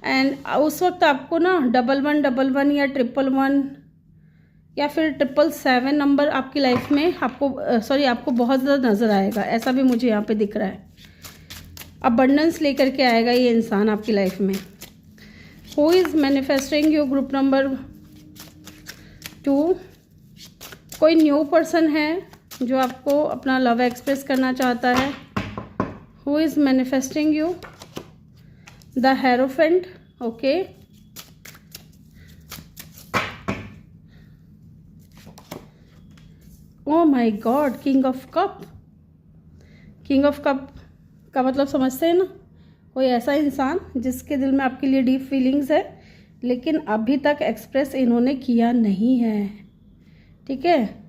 Speaker 1: एंड उस वक्त आपको ना 1111 या 111 या फिर 777 नंबर आपकी लाइफ में आपको बहुत ज़्यादा नज़र आएगा, ऐसा भी मुझे यहाँ पे दिख रहा है। अबंडेंस लेकर के आएगा ये इंसान आपकी लाइफ में। Who is manifesting you group number 2। कोई न्यू पर्सन है जो आपको अपना लव एक्सप्रेस करना चाहता है। Who is manifesting you the hierophant, okay. O my God, king of cup. King of cup का मतलब समझते हैं ना, कोई ऐसा इंसान जिसके दिल में आपके लिए डीप फीलिंग्स है, लेकिन अभी तक एक्सप्रेस इन्होंने किया नहीं है, ठीक है।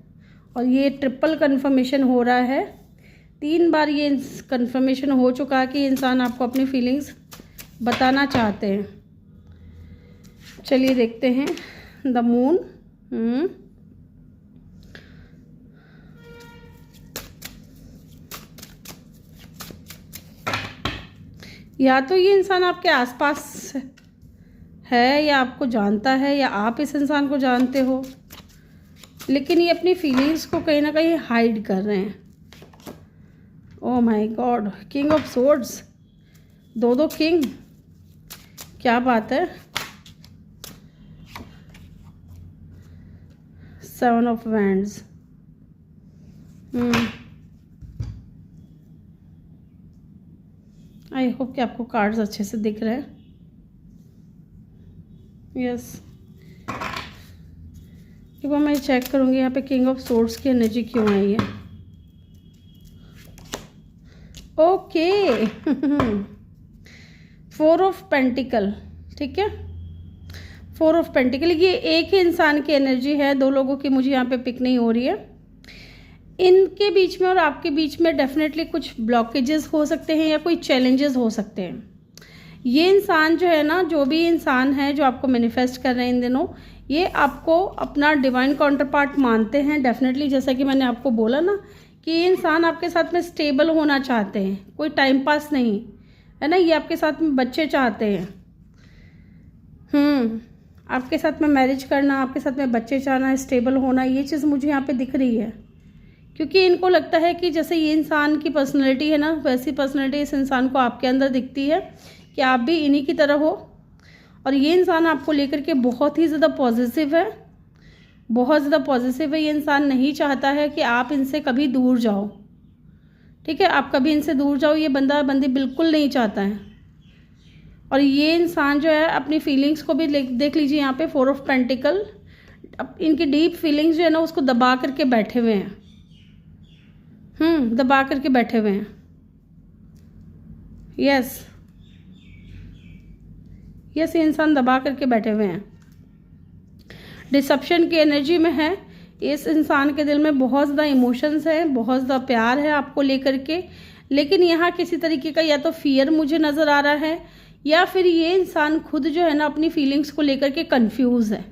Speaker 1: और ये ट्रिपल कंफर्मेशन हो रहा है, 3 बार ये कंफर्मेशन हो चुका है कि इंसान आपको अपनी फीलिंग्स बताना चाहते हैं। चलिए देखते हैं द मून। या तो ये इंसान आपके आसपास है या आपको जानता है या आप इस इंसान को जानते हो, लेकिन ये अपनी फीलिंग्स को कहीं ना कहीं हाइड कर रहे हैं। Oh my God, king of swords, 2 king, क्या बात है। 7 ऑफ वैंड्स। आई होप कि आपको कार्ड्स अच्छे से दिख रहे हैं। यस, एक बार मैं चेक करूंगी यहाँ पे किंग ऑफ सोर्ड्स की एनर्जी क्यों आई है। ओके 4 ऑफ पेंटिकल, ठीक है। 4 ऑफ पेंटिकल, ये एक ही इंसान की एनर्जी है, 2 लोगों की मुझे यहाँ पे पिक नहीं हो रही है। इनके बीच में और आपके बीच में डेफिनेटली कुछ ब्लॉकेजेस हो सकते हैं या कोई चैलेंजेस हो सकते हैं। ये इंसान जो है ना, जो भी इंसान है जो आपको मैनिफेस्ट कर रहे हैं इन दिनों, ये आपको अपना डिवाइन काउंटर पार्ट मानते हैं डेफिनेटली। जैसा कि मैंने आपको बोला ना कि ये इंसान आपके साथ में स्टेबल होना चाहते हैं, कोई टाइम पास नहीं है ना। ये आपके साथ में बच्चे चाहते हैं, आपके साथ में मैरिज करना, आपके साथ में बच्चे चाहना, स्टेबल होना, ये चीज़ मुझे यहाँ पे दिख रही है। क्योंकि इनको लगता है कि जैसे ये इंसान की पर्सनैलिटी है ना, वैसी पर्सनैलिटी इस इंसान को आपके अंदर दिखती है कि आप भी इन्हीं की तरह हो। और ये इंसान आपको लेकर के बहुत ही ज़्यादा पॉजिटिव है, बहुत ज़्यादा पॉजिटिव है। ये इंसान नहीं चाहता है कि आप इनसे कभी दूर जाओ, ठीक है, आप कभी इनसे दूर जाओ, ये बंदा बंदी बिल्कुल नहीं चाहता है। और ये इंसान जो है अपनी फीलिंग्स को भी देख लीजिए यहाँ पे 4 ऑफ पेंटिकल, इनकी डीप फीलिंग्स जो है ना उसको दबा करके बैठे हुए हैं, दबा करके बैठे हुए हैं। यस, ये इंसान दबा करके बैठे हुए हैं, डिसेप्शन की एनर्जी में है। इस इंसान के दिल में बहुत ज़्यादा इमोशंस है, बहुत ज़्यादा प्यार है आपको लेकर के, लेकिन यहाँ किसी तरीके का या तो फियर मुझे नज़र आ रहा है या फिर ये इंसान खुद जो है ना अपनी फीलिंग्स को लेकर के कंफ्यूज है,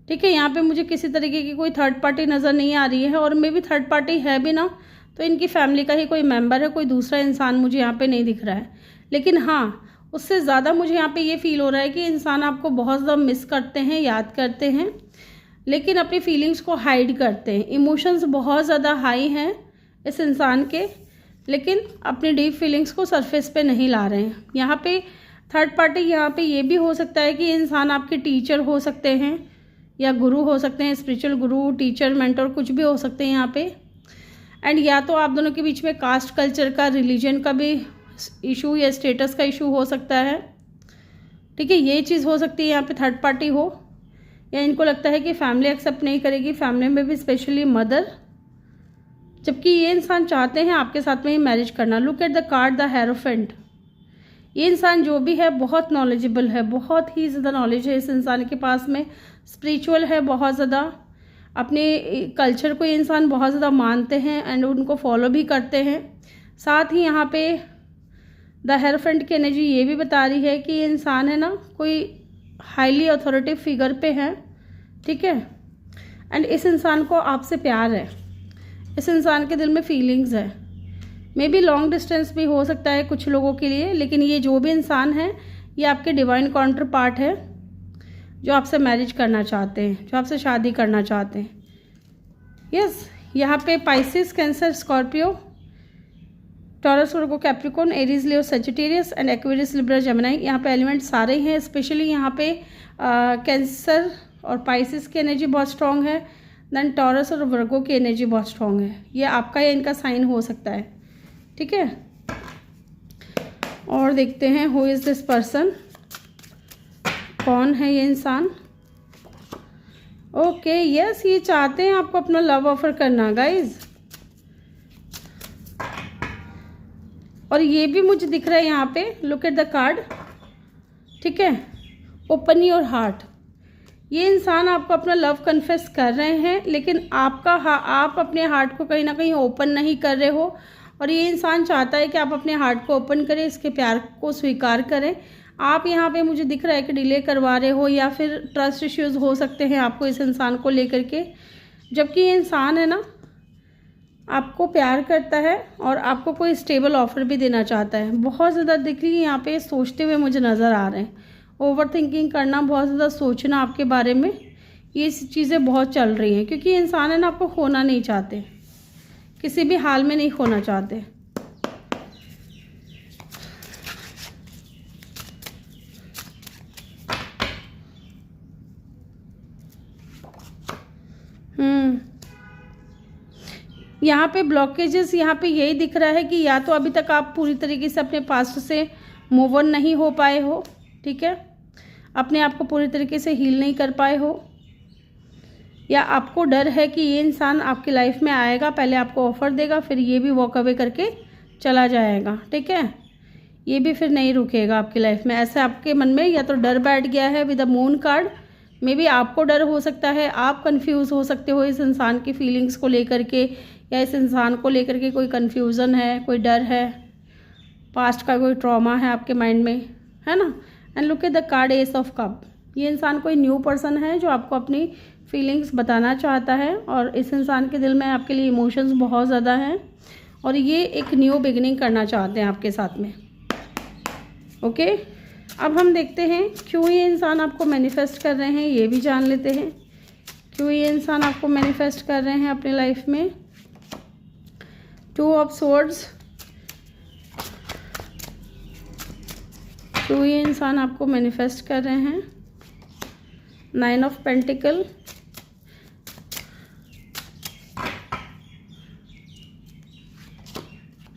Speaker 1: ठीक है। यहाँ पे मुझे किसी तरीके की कोई थर्ड पार्टी नज़र नहीं आ रही है, और मे भी थर्ड पार्टी है भी ना तो इनकी फैमिली का ही कोई मेंबर है, कोई दूसरा इंसान मुझे यहाँ पे नहीं दिख रहा है। लेकिन हाँ, उससे ज़्यादा मुझे यहाँ पे ये फील हो रहा है कि इंसान आपको बहुत ज़्यादा मिस करते हैं, याद करते हैं, लेकिन अपनी फीलिंग्स को हाइड करते हैं। इमोशंस बहुत ज़्यादा हाई हैं इस इंसान के, लेकिन अपनी डीप फीलिंग्स को सरफेस पे नहीं ला रहे हैं। यहाँ पे थर्ड पार्टी, यहाँ पे ये भी हो सकता है कि इंसान आपके टीचर हो सकते हैं या गुरु हो सकते हैं, स्पिरिचुअल गुरु, टीचर, मेंटर, कुछ भी हो सकते हैं यहाँ पे। एंड या तो आप दोनों के बीच में कास्ट, कल्चर का, रिलीजन का भी इशू या स्टेटस का इशू हो सकता है। ठीक है, ये चीज़ हो सकती है यहाँ पे थर्ड पार्टी हो, या इनको लगता है कि फैमिली एक्सेप्ट नहीं करेगी, फैमिली में भी स्पेशली मदर, जबकि ये इंसान चाहते हैं आपके साथ में ही मैरिज करना। Look at the card the hierophant. ये इंसान जो भी है बहुत नॉलेजेबल है, बहुत ही ज़्यादा नॉलेज है इस इंसान के पास में, स्पिरिचुअल है बहुत ज़्यादा, अपने कल्चर को ये इंसान बहुत ज़्यादा मानते हैं एंड उनको फॉलो भी करते हैं। साथ ही यहाँ पे द हेरोफेंट की एनर्जी ये भी बता रही है कि ये इंसान है ना कोई हाईली अथॉरिटी फिगर पे है, ठीक है। एंड इस इंसान को आपसे प्यार है, इस इंसान के दिल में फीलिंग्स है। मे बी लॉन्ग डिस्टेंस भी हो सकता है कुछ लोगों के लिए, लेकिन ये जो भी इंसान है ये आपके डिवाइन काउंटर पार्ट है, जो आपसे मैरिज करना चाहते हैं, जो आपसे शादी करना चाहते हैं। यस, यहाँ पे Pisces, cancer, Scorpio, taurus, Virgo, Capricorn, Aries, Leo, Sagittarius and Aquarius, Libra, Gemini, यहाँ पे एलिमेंट सारे हैं। स्पेशली यहाँ पे कैंसर और पाइसिस की एनर्जी बहुत स्ट्रॉन्ग है, देन टॉरस और वर्गो की एनर्जी बहुत स्ट्रॉन्ग है। ये आपका या इनका साइन हो सकता है, ठीक है। और देखते हैं हु इज़ दिस पर्सन, कौन है ये इंसान। ओके, यस, ये चाहते हैं आपको अपना लव ऑफर करना गाइज, और ये भी मुझे दिख रहा है यहाँ पे। लुक एट द कार्ड, ठीक है, ओपन योर हार्ट। ये इंसान आपको अपना लव कन्फेस कर रहे हैं, लेकिन आप अपने हार्ट को कहीं ना कहीं ओपन नहीं कर रहे हो, और ये इंसान चाहता है कि आप अपने हार्ट को ओपन करें, इसके प्यार को स्वीकार करें। आप यहाँ पे मुझे दिख रहा है कि डिले करवा रहे हो, या फिर ट्रस्ट इश्यूज हो सकते हैं आपको इस इंसान को लेकर के, जबकि ये इंसान है ना आपको प्यार करता है और आपको कोई स्टेबल ऑफर भी देना चाहता है। बहुत ज़्यादा दिख रही है यहाँ पे, सोचते हुए मुझे नज़र आ रहे हैं। ओवर थिंकिंग करना, बहुत ज़्यादा सोचना आपके बारे में, ये चीज़ें बहुत चल रही हैं, क्योंकि इंसान है ना आपको खोना नहीं चाहते, किसी भी हाल में नहीं खोना चाहते। यहाँ पे ब्लॉकेजेस, यहाँ पे यही दिख रहा है कि या तो अभी तक आप पूरी तरीके से अपने पास्ट से मूव ऑन नहीं हो पाए हो, ठीक है, अपने आप को पूरी तरीके से हील नहीं कर पाए हो, या आपको डर है कि ये इंसान आपकी लाइफ में आएगा, पहले आपको ऑफर देगा, फिर ये भी वॉक अवे करके चला जाएगा, ठीक है, ये भी फिर नहीं रुकेगा आपकी लाइफ में। ऐसे आपके मन में या तो डर बैठ गया है with the moon card. May be आपको डर हो सकता है, आप कंफ्यूज हो सकते हो इस इंसान की फीलिंग्स को लेकर के, या इस इंसान को लेकर के कोई कंफ्यूजन है, कोई डर है, पास्ट का कोई ट्रॉमा है आपके माइंड में, है ना। And look at the card S of cup. ये इंसान कोई न्यू पर्सन है जो आपको अपनी फीलिंग्स बताना चाहता है, और इस इंसान के दिल में आपके लिए इमोशंस बहुत ज़्यादा हैं, और ये एक न्यू बिगिनिंग करना चाहते हैं आपके साथ में। ओके, अब हम देखते हैं क्यों ये इंसान आपको मैनिफेस्ट कर रहे हैं, ये भी जान लेते हैं क्यों ये इंसान आपको मैनिफेस्ट कर रहे हैं अपनी लाइफ में। 2 ऑफ स्वॉर्ड्स, क्यों ये इंसान आपको मैनिफेस्ट कर रहे हैं। 9 ऑफ पेंटिकल,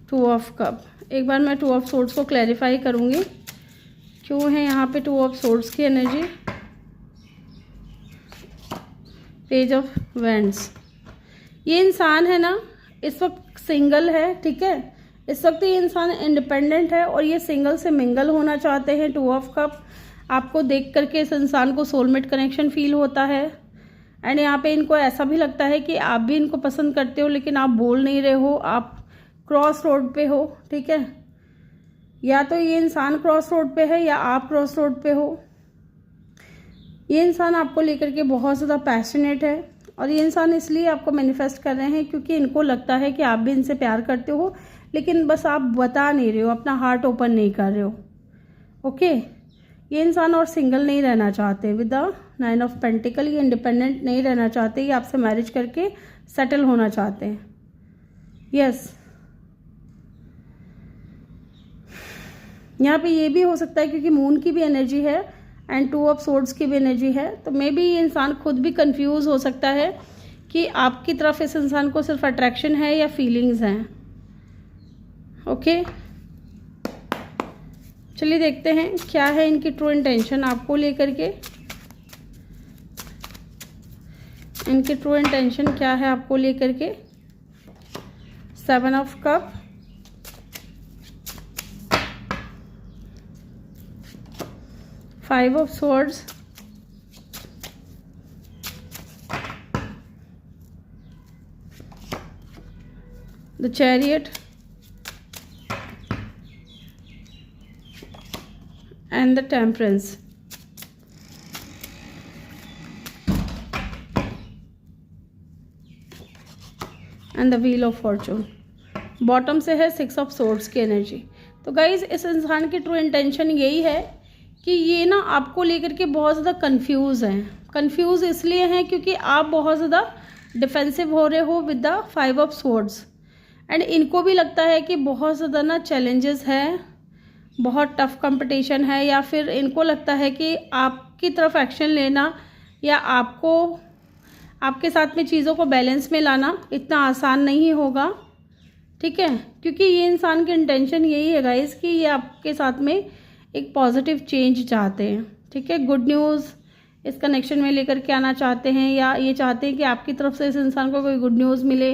Speaker 1: 2 ऑफ कप। एक बार मैं 2 ऑफ स्वॉर्ड्स को क्लैरिफाई करूँगी क्यों है यहाँ पे 2 ऑफ स्वॉर्ड्स की एनर्जी। पेज ऑफ वैंड्स, ये इंसान है ना इस वक्त सिंगल है, ठीक है, इस वक्त ये इंसान इंडिपेंडेंट है और ये सिंगल से मिंगल होना चाहते हैं। 2 ऑफ कप, आपको देख करके इस इंसान को सोलमेट कनेक्शन फील होता है, एंड यहाँ पे इनको ऐसा भी लगता है कि आप भी इनको पसंद करते हो, लेकिन आप बोल नहीं रहे हो, आप क्रॉस रोड पे हो, ठीक है, या तो ये इंसान क्रॉस रोड पे है या आप क्रॉस रोड पे हो। ये इंसान आपको लेकर के बहुत ज़्यादा पैशनेट है, और ये इंसान इसलिए आपको मैनिफेस्ट कर रहे हैं क्योंकि इनको लगता है कि आप भी इनसे प्यार करते हो, लेकिन बस आप बता नहीं रहे हो, अपना हार्ट ओपन नहीं कर रहे हो। ओके, ये इंसान और सिंगल नहीं रहना चाहते विद द 9 ऑफ पेंटिकल, ये इंडिपेंडेंट नहीं रहना चाहते, ये आपसे मैरिज करके सेटल होना चाहते हैं। यस, यहाँ पे ये भी हो सकता है क्योंकि मून की भी एनर्जी है एंड 2 ऑफ सोर्ड्स की भी एनर्जी है, तो मे बी ये इंसान खुद भी कंफ्यूज हो सकता है कि आपकी तरफ इस इंसान को सिर्फ अट्रैक्शन है या फीलिंग्स हैं। ओके, चलिए देखते हैं क्या है इनकी ट्रू इंटेंशन आपको लेकर के। इनकी ट्रू इंटेंशन क्या है आपको लेकर के। 7 of cup, five of swords, the chariot, and the temperance. And the wheel of fortune. Bottom से है 6 ऑफ swords की एनर्जी। तो गाइज इस इंसान की ट्रू इंटेंशन यही है कि ये ना आपको लेकर के बहुत ज़्यादा कंफ्यूज हैं। कंफ्यूज इसलिए हैं क्योंकि आप बहुत ज़्यादा डिफेंसिव हो रहे हो with the 5 of swords, and इनको भी लगता है कि बहुत ज़्यादा ना चैलेंजेस है, बहुत टफ कंपटीशन है, या फिर इनको लगता है कि आपकी तरफ एक्शन लेना या आपको आपके साथ में चीज़ों को बैलेंस में लाना इतना आसान नहीं होगा। ठीक है, क्योंकि ये इंसान की इंटेंशन यही है गाइस कि ये आपके साथ में एक पॉजिटिव चेंज चाहते हैं। ठीक है, गुड न्यूज़ इस कनेक्शन में लेकर के आना चाहते हैं, या ये चाहते हैं कि आपकी तरफ से इस इंसान को कोई गुड न्यूज़ मिले,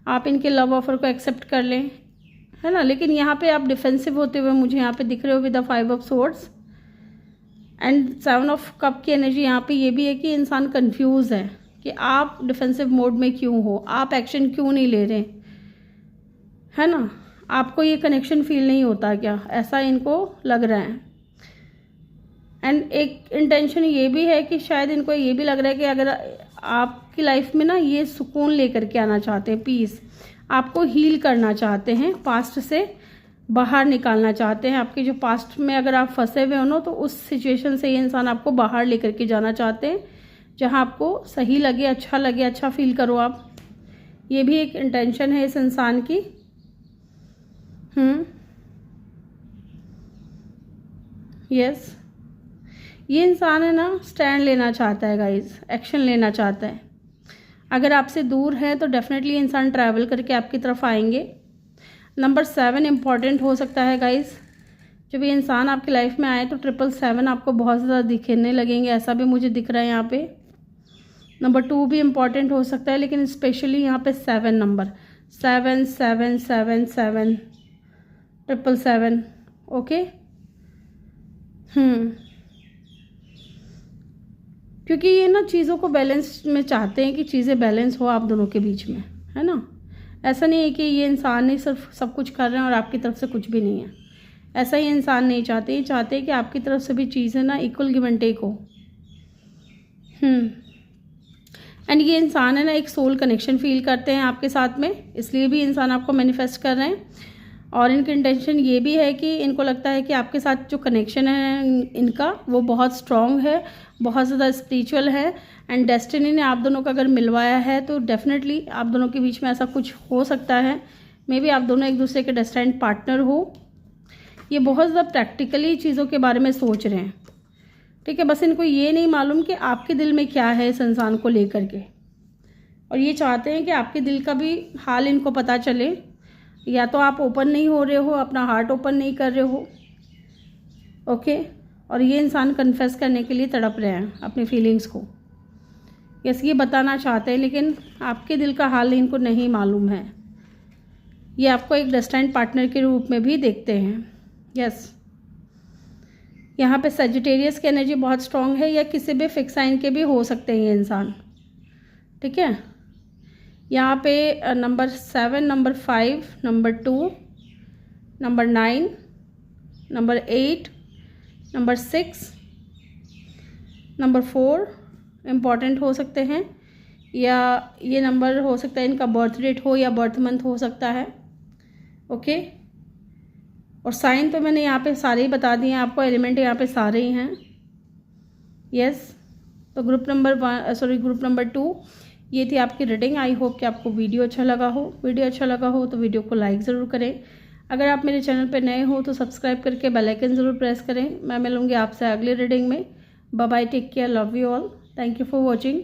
Speaker 1: आप इनके लव ऑफर को एक्सेप्ट कर लें, है ना। लेकिन यहाँ पे आप डिफेंसिव होते हुए मुझे यहाँ पे दिख रहे हो with the 5 of swords and 7 of cup की एनर्जी। यहाँ पे ये भी है कि इंसान कंफ्यूज है कि आप डिफेंसिव मोड में क्यों हो, आप एक्शन क्यों नहीं ले रहे, है ना। आपको ये कनेक्शन फील नहीं होता क्या, ऐसा इनको लग रहा है। एंड एक इंटेंशन ये भी है कि शायद इनको ये भी लग रहा है कि अगर आपकी लाइफ में ना ये सुकून लेकर के आना चाहते हैं, पीस, आपको हील करना चाहते हैं, पास्ट से बाहर निकालना चाहते हैं। आपके जो पास्ट में अगर आप फंसे हुए हो ना, तो उस सिचुएशन से ये इंसान आपको बाहर लेकर के जाना चाहते हैं, जहां आपको सही लगे, अच्छा फील करो आप। ये भी एक इंटेंशन है इस इंसान की। यस, ये इंसान है ना स्टैंड लेना चाहता है गाइज, एक्शन लेना चाहता है। अगर आपसे दूर है तो डेफिनेटली इंसान ट्रैवल करके आपकी तरफ आएंगे। नंबर 7 इम्पॉर्टेंट हो सकता है गाइज। जब ये इंसान आपकी लाइफ में आए तो 777 आपको बहुत ज़्यादा दिखने लगेंगे, ऐसा भी मुझे दिख रहा है यहाँ पे। नंबर 2 भी इम्पॉर्टेंट हो सकता है, लेकिन स्पेशली यहाँ पे 7 नंबर, 7 7 ओके। क्योंकि ये ना चीज़ों को बैलेंस में चाहते हैं कि चीज़ें बैलेंस हो आप दोनों के बीच में, है ना। ऐसा नहीं है कि ये इंसान ही सिर्फ सब कुछ कर रहे हैं और आपकी तरफ से कुछ भी नहीं है, ऐसा ही इंसान नहीं चाहते। ये चाहते हैं कि आपकी तरफ से भी चीज़ें ना इक्वल गिव एंड टेक हो। एंड ये इंसान है ना एक सोल कनेक्शन फील करते हैं आपके साथ में, इसलिए भी इंसान आपको मैनिफेस्ट कर रहे हैं। और इनकी इंटेंशन ये भी है कि इनको लगता है कि आपके साथ जो कनेक्शन है इनका वो बहुत स्ट्रॉन्ग है, बहुत ज़्यादा स्पिरिचुअल है, एंड डेस्टिनी ने आप दोनों का अगर मिलवाया है तो डेफिनेटली आप दोनों के बीच में ऐसा कुछ हो सकता है। मे बी आप दोनों एक दूसरे के डेस्टिन्ड पार्टनर हो। ये बहुत ज़्यादा प्रैक्टिकली चीज़ों के बारे में सोच रहे हैं। ठीक है, बस इनको ये नहीं मालूम कि आपके दिल में क्या है इस इंसान को लेकर के, और ये चाहते हैं कि आपके दिल का भी हाल इनको पता चले। या तो आप ओपन नहीं हो रहे हो, अपना हार्ट ओपन नहीं कर रहे हो, ओके। और ये इंसान कन्फेस करने के लिए तड़प रहे हैं अपनी फीलिंग्स को, यस, ये बताना चाहते हैं, लेकिन आपके दिल का हाल इनको नहीं मालूम है। ये आपको एक डेस्टिन्ड पार्टनर के रूप में भी देखते हैं, यस। यहाँ पे सजिटेरियस की एनर्जी बहुत स्ट्रॉन्ग है, या किसी भी फिक्स साइन के भी हो सकते हैं ये इंसान। ठीक है, यहाँ पे number 7, number 5, number 2, number 9, number 8, number 6, number 4 important हो सकते हैं, या ये नंबर हो सकता है इनका बर्थ डेट हो या बर्थ मंथ हो सकता है, ओके। और साइन तो मैंने यहाँ पे सारे ही बता दिए हैं आपको, एलिमेंट यहाँ पे सारे ही हैं, यस। तो ग्रुप नंबर 2 ये थी आपकी रीडिंग। आई होप कि आपको वीडियो अच्छा लगा हो। वीडियो अच्छा लगा हो तो वीडियो को लाइक ज़रूर करें। अगर आप मेरे चैनल पर नए हो तो सब्सक्राइब करके बेल आइकन ज़रूर प्रेस करें। मैं मिलूँगी आपसे अगली रीडिंग में। Bye bye, take care, love you all, thank you for watching.